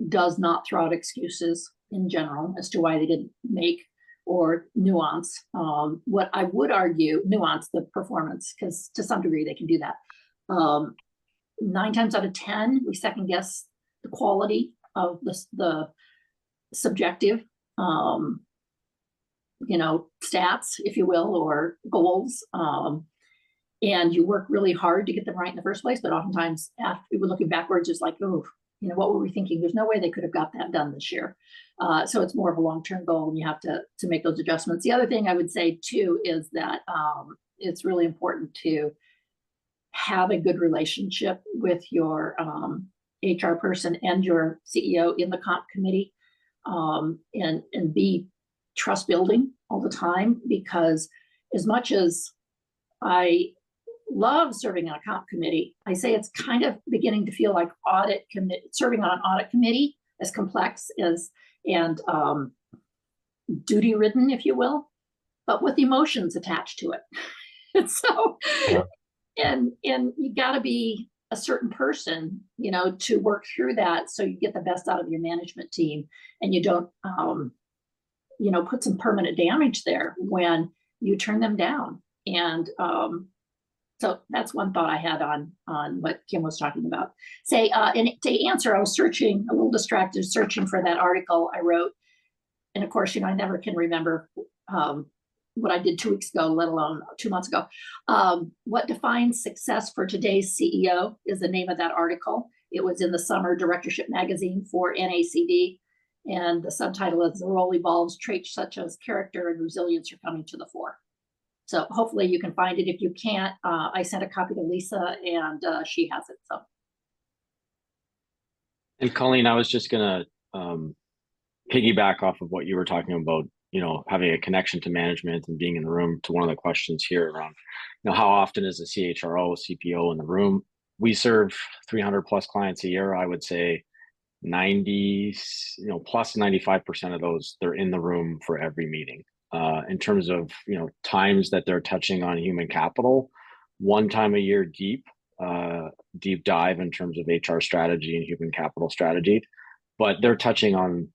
does not throw out excuses in general as to why they didn't make or nuance. What I would argue, nuance the performance, because to some degree they can do that. 9 times out of 10, we second guess the quality of the subjective, stats, if you will, or goals. And you work really hard to get them right in the first place. But oftentimes, after we were looking backwards, it's like, oh, what were we thinking? There's no way they could have got that done this year. So it's more of a long-term goal, and you have to make those adjustments. The other thing I would say too is that it's really important to have a good relationship with your HR person and your CEO in the comp committee, and be trust building all the time, because as much as I love serving on a comp committee, I say it's kind of beginning to feel like serving on an audit committee, as complex as and duty ridden, if you will, but with emotions attached to it. And so, Yeah. and you got to be a certain person, to work through that, so you get the best out of your management team, and you don't, put some permanent damage there when you turn them down. And so that's one thought I had on what Kim was talking about. And to answer, I was searching, a little distracted, searching for that article I wrote. And of course, I never can remember what I did 2 weeks ago, let alone 2 months ago. What defines success for today's CEO is the name of that article. It was in the summer directorship magazine for NACD. And the subtitle is "The Role Evolves, Traits Such as Character and Resilience Are Coming to the Fore." So hopefully you can find it. If you can't, I sent a copy to Lisa, and she has it. So. And Colleen, I was just gonna piggyback off of what you were talking about, having a connection to management and being in the room, to one of the questions here around, how often is a CHRO, CPO in the room? We serve 300 plus clients a year. I would say 90, plus 95% of those, they're in the room for every meeting. In terms of, times that they're touching on human capital, 1 time a year deep dive in terms of HR strategy and human capital strategy, but they're touching on,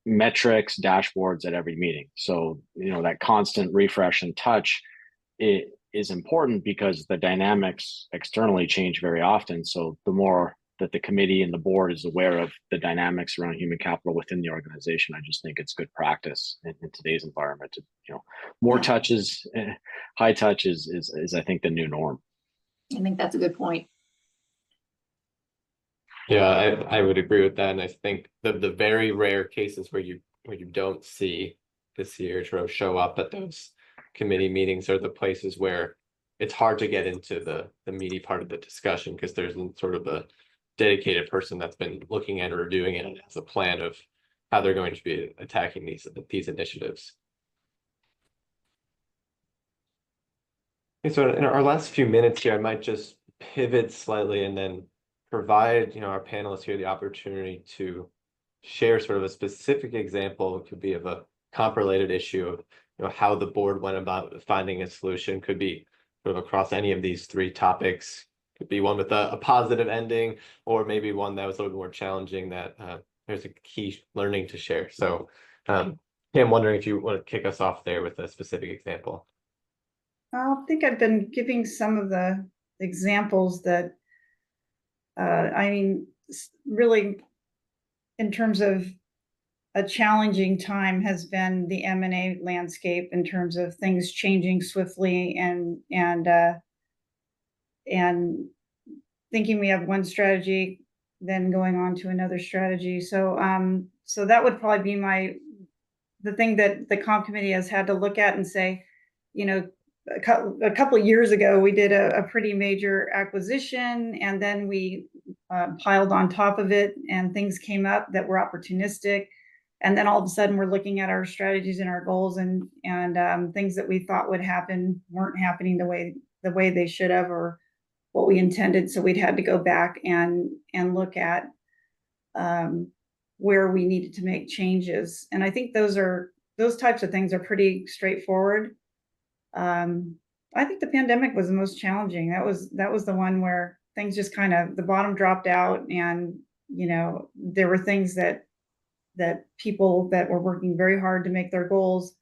metrics, dashboards at every meeting. So, that constant refresh and touch, it is important because the dynamics externally change very often. So the more that the committee and the board is aware of the dynamics around human capital within the organization, I just think it's good practice in today's environment. More touches, high touch is I think the new norm. I think that's a good point. Yeah, I would agree with that. And I think the very rare cases where you don't see the CHRO show up at those committee meetings are the places where it's hard to get into the meaty part of the discussion, because there's sort of a dedicated person that's been looking at or reviewing it and has a plan of how they're going to be attacking these initiatives. Okay, so in our last few minutes here, I might just pivot slightly and then provide our panelists here the opportunity to share sort of a specific example. It could be of a comp related issue of how the board went about finding a solution. Could be sort of across any of these 3 topics. Could be one with a positive ending, or maybe one that was a little more challenging that there's a key learning to share. So I'm wondering if you want to kick us off there with a specific example. I think I've been giving some of the examples that, really in terms of a challenging time has been the M&A landscape, in terms of things changing swiftly and thinking we have one strategy, then going on to another strategy. So that would probably be the thing that the comp committee has had to look at and say, a couple of years ago, we did a pretty major acquisition, and then we piled on top of it, and things came up that were opportunistic. And then all of a sudden, we're looking at our strategies and our goals, and things that we thought would happen weren't happening the way they should have, or what we intended. So we'd had to go back and look at where we needed to make changes. And I think those types of things are pretty straightforward. I think the pandemic was the most challenging. That was the one where things just kind of, the bottom dropped out, and there were things that people that were working very hard to make their goals,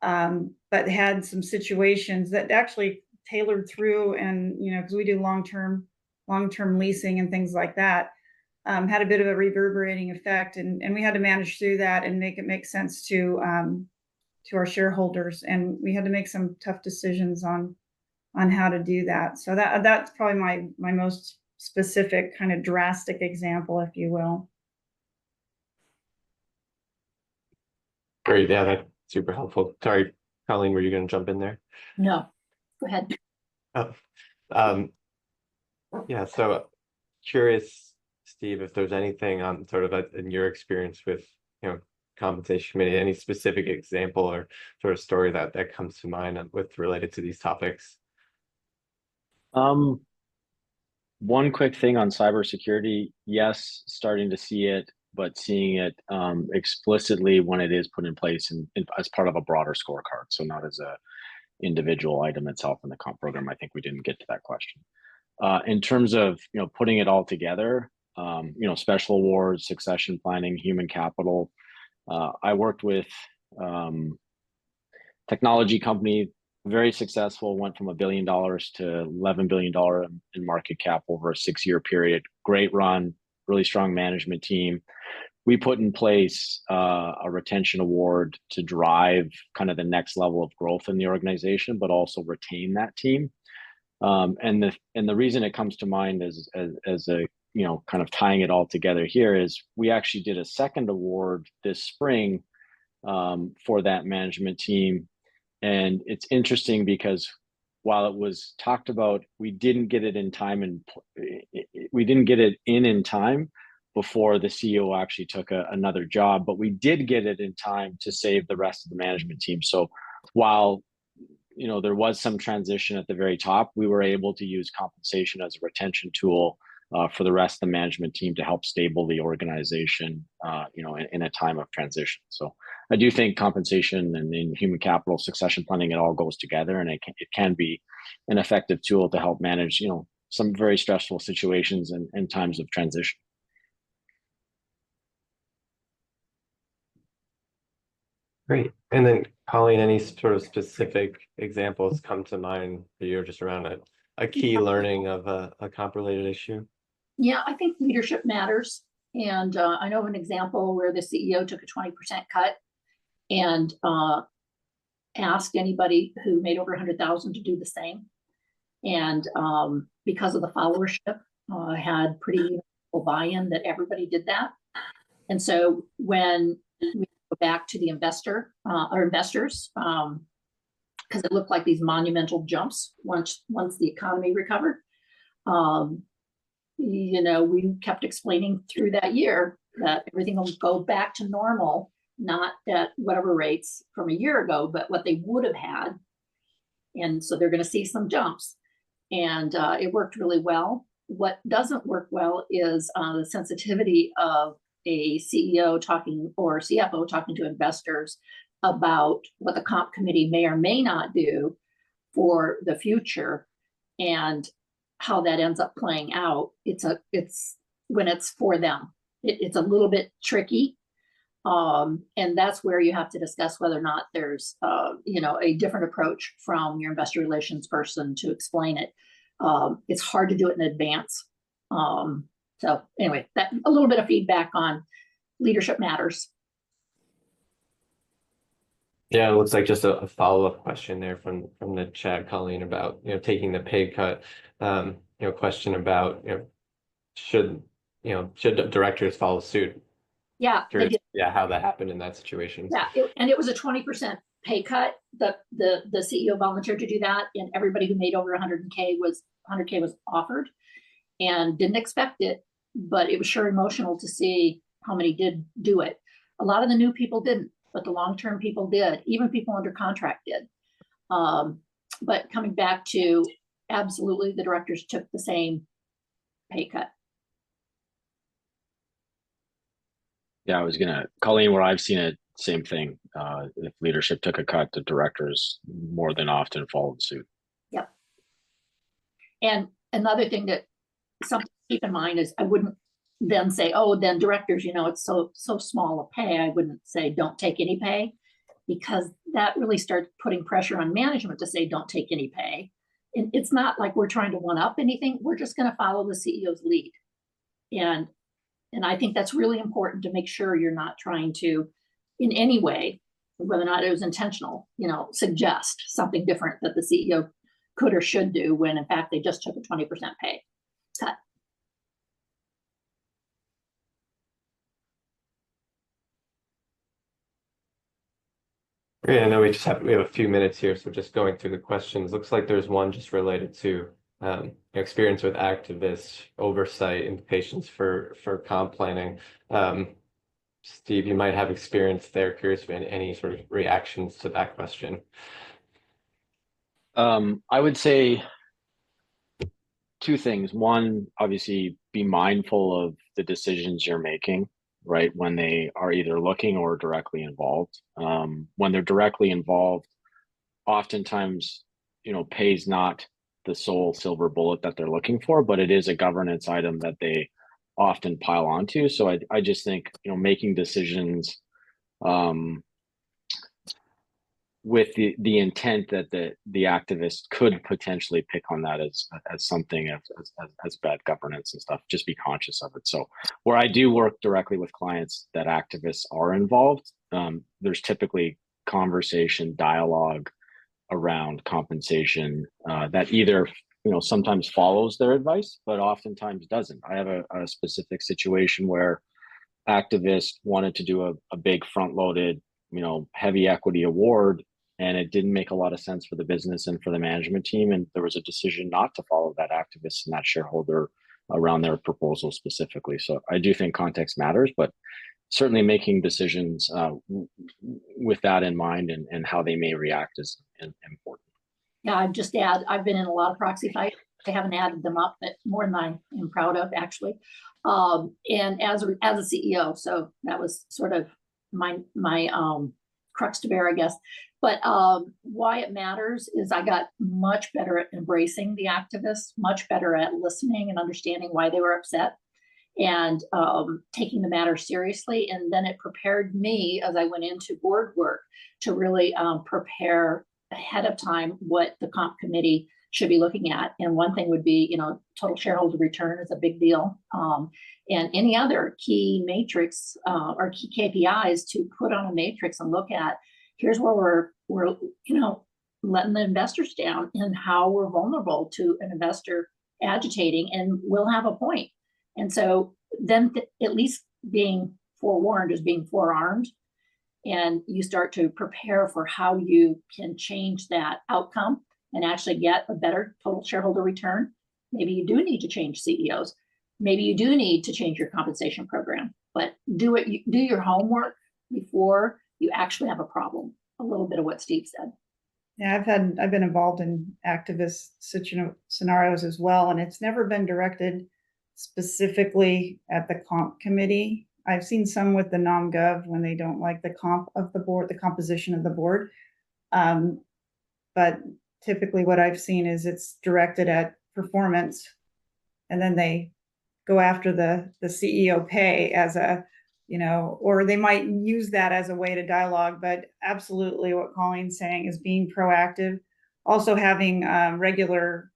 but had some situations that actually tailored through, and because we do long-term leasing and things like that, had a bit of a reverberating effect, and we had to manage through that and make it make sense to our shareholders, and we had to make some tough decisions on how to do that. So that's probably my most specific kind of drastic example, if you will. Great, yeah, that's super helpful. Sorry, Colleen, were you going to jump in there? No, go ahead. Oh, yeah, so curious, Steve, if there's anything on sort of in your experience with, compensation committee, any specific example or sort of story that comes to mind with related to these topics? One quick thing on cybersecurity, yes, starting to see it, but seeing it explicitly when it is put in place and as part of a broader scorecard. So not as a individual item itself in the comp program. I think we didn't get to that question. In terms of, putting it all together, special awards, succession planning, human capital. I worked with technology company, very successful, went from $1 billion to $11 billion in market cap over a 6-year period. Great run, really strong management team. We put in place a retention award to drive kind of the next level of growth in the organization, but also retain that team. And the reason it comes to mind as a kind of tying it all together here is we actually did a second award this spring for that management team. And it's interesting because while it was talked about, we didn't get it in time, and we didn't get it in time before the CEO actually took another job, but we did get it in time to save the rest of the management team. So while there was some transition at the very top, we were able to use compensation as a retention tool for the rest of the management team to help stable the organization, in a time of transition. So I do think compensation and in human capital, succession planning, it all goes together, and it can be an effective tool to help manage, some very stressful situations and times of transition. Great. And then, Colleen, any sort of specific examples come to mind for you just around a key learning of a comp-related issue? Yeah, I think leadership matters. And I know of an example where the CEO took a 20% cut and asked anybody who made over 100,000 to do the same. And because of the followership, had pretty buy-in that everybody did that. And so when we go back to the investors, because it looked like these monumental jumps once the economy recovered. We kept explaining through that year that everything will go back to normal, not at whatever rates from a year ago, but what they would have had. And so they're going to see some jumps. And it worked really well. What doesn't work well is the sensitivity of a CEO talking or CFO talking to investors about what the comp committee may or may not do for the future and how that ends up playing out. It's when it's for them. It's a little bit tricky. And that's where you have to discuss whether or not there's a different approach from your investor relations person to explain it. It's hard to do it in advance. So anyway, that a little bit of feedback on leadership matters. Yeah, it looks like just a follow-up question there from the chat, Colleen, about taking the pay cut. Question about should directors follow suit? Yeah, Curious, how that happened in that situation. Yeah, and it was a 20% pay cut. The CEO volunteered to do that, and everybody who made over 100K was offered, and didn't expect it, but it was sure emotional to see how many did do it. A lot of the new people didn't, but the long-term people did. Even people under contract did. But coming back to absolutely, the directors took the same pay cut. Yeah, Colleen, where I've seen it, same thing. If leadership took a cut, the directors more than often followed suit. Yep. And another thing that something to keep in mind is I wouldn't then say, oh, then directors, it's so small a pay. I wouldn't say don't take any pay, because that really starts putting pressure on management to say don't take any pay. And it's not like we're trying to one up anything. We're just going to follow the CEO's lead. And I think that's really important to make sure you're not trying to, in any way, whether or not it was intentional, suggest something different that the CEO could or should do, when in fact they just took a 20% pay cut. Great. I know we have a few minutes here, so just going through the questions. Looks like there's one just related to experience with activist oversight implications for comp planning. Steve, you might have experience there. Curious if any sort of reactions to that question. I would say two things. One, obviously be mindful of the decisions you're making, right? When they are either looking or directly involved. When they're directly involved, oftentimes, pay is not the sole silver bullet that they're looking for, but it is a governance item that they often pile onto. So I just think, making decisions with the intent that the activist could potentially pick on that as something as bad governance and stuff, just be conscious of it. So where I do work directly with clients that activists are involved, there's typically conversation, dialogue around compensation that either sometimes follows their advice, but oftentimes doesn't. I have a specific situation where activists wanted to do a big front-loaded, heavy equity award, and it didn't make a lot of sense for the business and for the management team. And there was a decision not to follow that activist and that shareholder around their proposal specifically. So I do think context matters, but certainly making decisions with that in mind and how they may react is important. Yeah, I'd just add, I've been in a lot of proxy fights. I haven't added them up, but more than I am proud of, actually. And as a CEO, so that was sort of my crux to bear, I guess. But why it matters is I got much better at embracing the activists, much better at listening and understanding why they were upset, and taking the matter seriously. And then it prepared me as I went into board work to really prepare ahead of time what the comp committee should be looking at. And one thing would be, total shareholder return is a big deal. And any other key matrix or key KPIs to put on a matrix and look at, here's where we're letting the investors down and how we're vulnerable to an investor agitating, and we'll have a point. And so then at least being forewarned is being forearmed, and you start to prepare for how you can change that outcome and actually get a better total shareholder return. Maybe you do need to change CEOs. Maybe you do need to change your compensation program, but do your homework before you actually have a problem. A little bit of what Steve said. Yeah, I've been involved in activist scenarios as well, and it's never been directed specifically at the comp committee. I've seen some with the NomGov when they don't like the comp of the board, the composition of the board. But typically what I've seen is it's directed at performance, and then they go after the CEO pay as a, or they might use that as a way to dialogue. But absolutely what Colleen's saying is being proactive, also having regular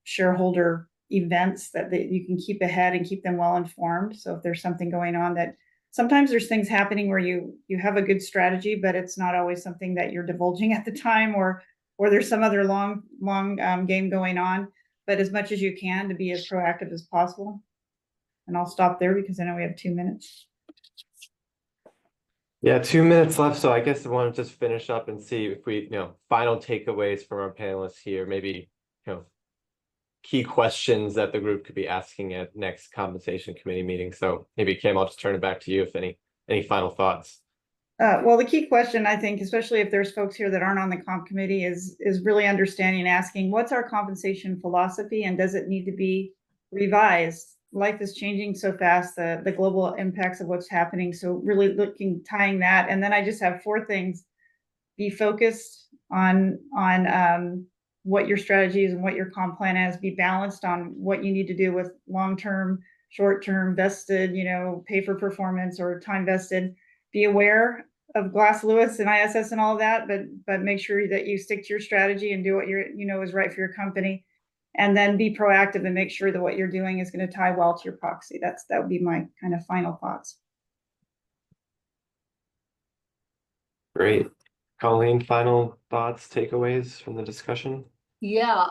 shareholder events that you can keep ahead and keep them well informed. So if there's something going on, that sometimes there's things happening where you have a good strategy, but it's not always something that you're divulging at the time, or there's some other long game going on. But as much as you can, to be as proactive as possible. And I'll stop there because I know we have 2 minutes. Yeah, 2 minutes left. So I guess I want to just finish up and see if we, final takeaways from our panelists here, maybe, key questions that the group could be asking at next compensation committee meeting. So maybe Kim, I'll just turn it back to you if any final thoughts. Well, the key question, I think, especially if there's folks here that aren't on the comp committee, is really understanding and asking, what's our compensation philosophy, and does it need to be revised? Life is changing so fast, the global impacts of what's happening. So really tying that. And then I just have 4 things. Be focused on what your strategy is and what your comp plan is. Be balanced on what you need to do with long-term short-term vested, pay for performance or time vested. Be aware of Glass Lewis and ISS and all of that, but make sure that you stick to your strategy and do what is right for your company. And then be proactive and make sure that what you're doing is going to tie well to your proxy. That would be my kind of final thoughts. Great. Colleen, final thoughts, takeaways from the discussion? Yeah,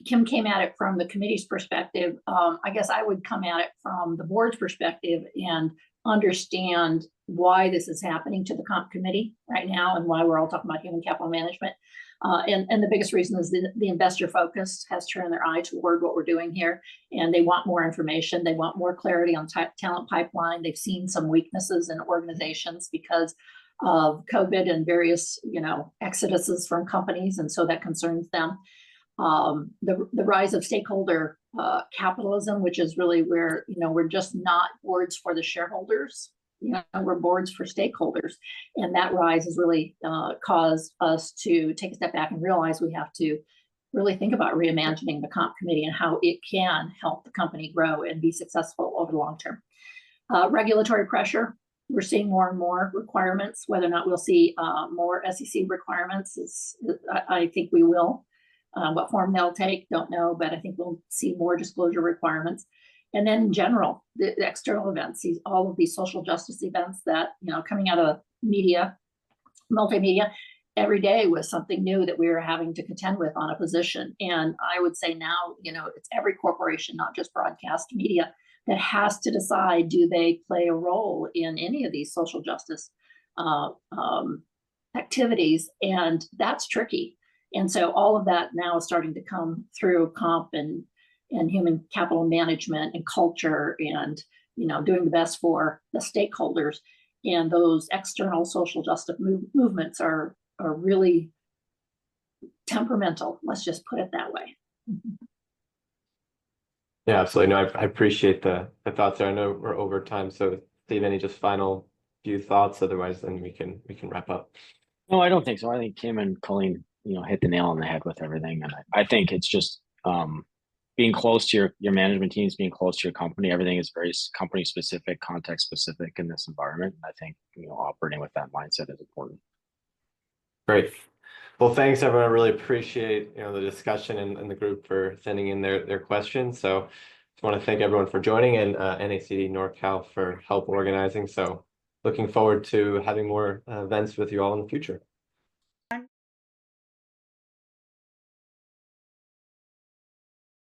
Kim came at it from the committee's perspective. I guess I would come at it from the board's perspective and understand why this is happening to the comp committee right now and why we're all talking about human capital management. And the biggest reason is the investor focus has turned their eye toward what we're doing here, and they want more information. They want more clarity on talent pipeline. They've seen some weaknesses in organizations because of COVID and various, exoduses from companies, and so that concerns them. The rise of stakeholder capitalism, which is really where, we're just not boards for the shareholders, we're boards for stakeholders. And that rise has really caused us to take a step back and realize we have to really think about reimagining the comp committee and how it can help the company grow and be successful over the long term. Regulatory pressure. We're seeing more and more requirements. Whether or not we'll see more SEC requirements I think we will. What form they'll take, don't know, but I think we'll see more disclosure requirements. And then in general, the external events, all of these social justice events that, coming out of media, multimedia, every day was something new that we were having to contend with on a position. And I would say now, it's every corporation, not just broadcast media, that has to decide, do they play a role in any of these social justice activities? And that's tricky. And so all of that now is starting to come through comp and human capital management and culture and, doing the best for the stakeholders. And those external social justice movements are really temperamental. Let's just put it that way. Yeah, absolutely. No, I appreciate the thoughts there. I know we're over time, so Steve, any just final few thoughts? Otherwise, then we can wrap up. No, I don't think so. I think Kim and Colleen, hit the nail on the head with everything. And I think it's just being close to your management teams, being close to your company. Everything is very company specific, context specific in this environment. And I think, operating with that mindset is important. Great. Well, thanks everyone. I really appreciate, the discussion and the group for sending in their questions. So just want to thank everyone for joining and NACD NorCal for help organizing. So looking forward to having more events with you all in the future.